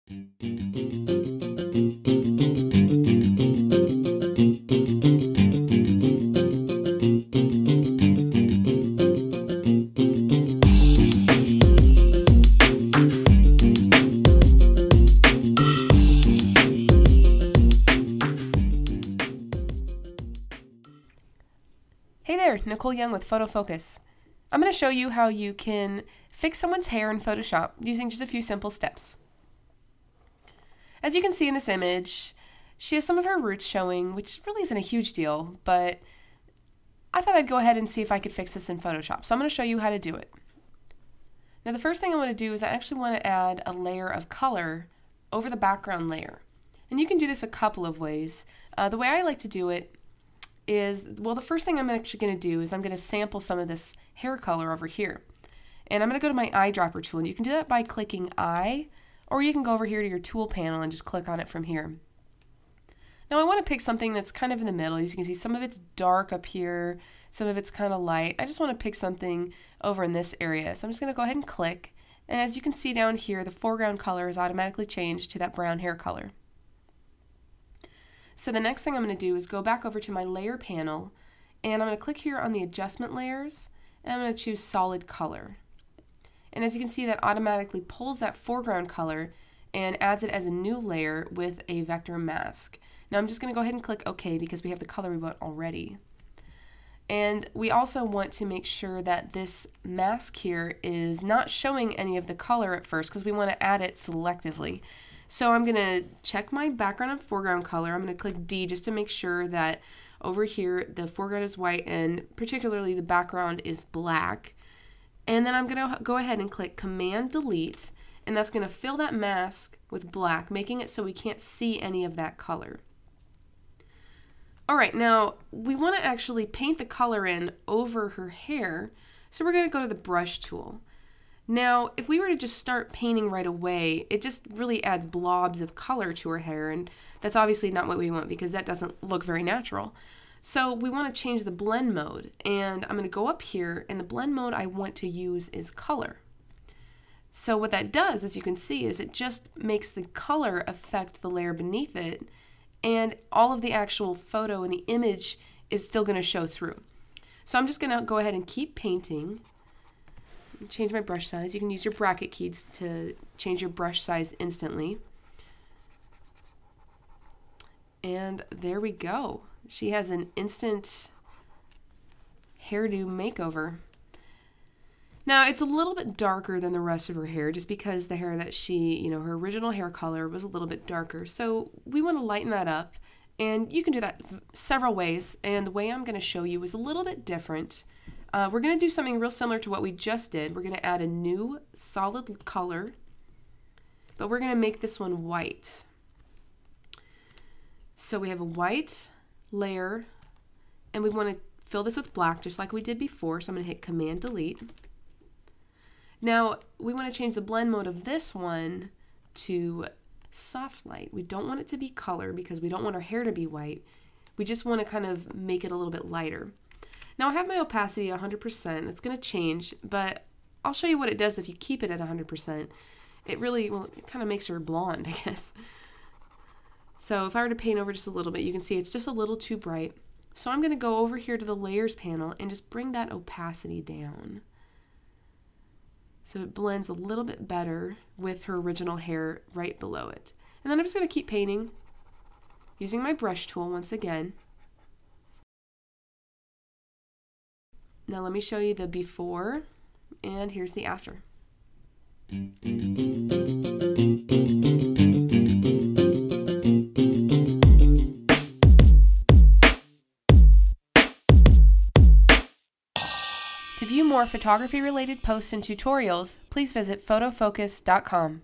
Hey there, Nicole Young with Photo Focus. I'm going to show you how you can fix someone's hair in Photoshop using just a few simple steps. As you can see in this image, she has some of her roots showing, which really isn't a huge deal, but I thought I'd go ahead and see if I could fix this in Photoshop. So I'm going to show you how to do it. Now the first thing I want to do is I actually want to add a layer of color over the background layer. And you can do this a couple of ways. The way I like to do it is, well, the first thing I'm actually going to do is I'm going to sample some of this hair color over here. And I'm going to go to my eyedropper tool, and you can do that by clicking eye, or you can go over here to your tool panel and just click on it from here. Now I want to pick something that's kind of in the middle. As you can see, some of it's dark up here, some of it's kind of light. I just want to pick something over in this area. So I'm just going to go ahead and click, and as you can see down here, the foreground color is automatically changed to that brown hair color. So the next thing I'm going to do is go back over to my layer panel, and I'm going to click here on the adjustment layers, and I'm going to choose solid color. And as you can see, that automatically pulls that foreground color and adds it as a new layer with a vector mask. Now I'm just going to go ahead and click OK because we have the color we want already. And we also want to make sure that this mask here is not showing any of the color at first because we want to add it selectively. So I'm going to check my background and foreground color. I'm going to click D just to make sure that over here the foreground is white and particularly the background is black. And then I'm going to go ahead and click Command Delete, and that's going to fill that mask with black, making it so we can't see any of that color. Alright, now we want to actually paint the color in over her hair, so we're going to go to the brush tool. Now, if we were to just start painting right away, it just really adds blobs of color to her hair, and that's obviously not what we want because that doesn't look very natural. So we want to change the blend mode, and I'm going to go up here, and the blend mode I want to use is color. So what that does, as you can see, is it just makes the color affect the layer beneath it, and all of the actual photo and the image is still going to show through. So I'm just going to go ahead and keep painting. Change my brush size. You can use your bracket keys to change your brush size instantly. And there we go. She has an instant hairdo makeover. Now it's a little bit darker than the rest of her hair just because the hair that she, her original hair color was a little bit darker. So we want to lighten that up, and you can do that several ways, and the way I'm going to show you is a little bit different. We're going to do something real similar to what we just did. We're going to add a new solid color, but we're going to make this one white. So we have a white layer, and we want to fill this with black just like we did before, so I'm going to hit Command Delete. Now we want to change the blend mode of this one to soft light. We don't want it to be color because we don't want our hair to be white. We just want to kind of make it a little bit lighter. Now I have my opacity at 100%. It's going to change, but I'll show you what it does if you keep it at 100%. It really, well, it kind of makes her blonde, I guess. So if I were to paint over just a little bit, you can see it's just a little too bright. So I'm going to go over here to the layers panel and just bring that opacity down, so it blends a little bit better with her original hair right below it. And then I'm just going to keep painting using my brush tool once again. Now let me show you the before, and here's the after. To view more photography-related posts and tutorials, please visit photofocus.com.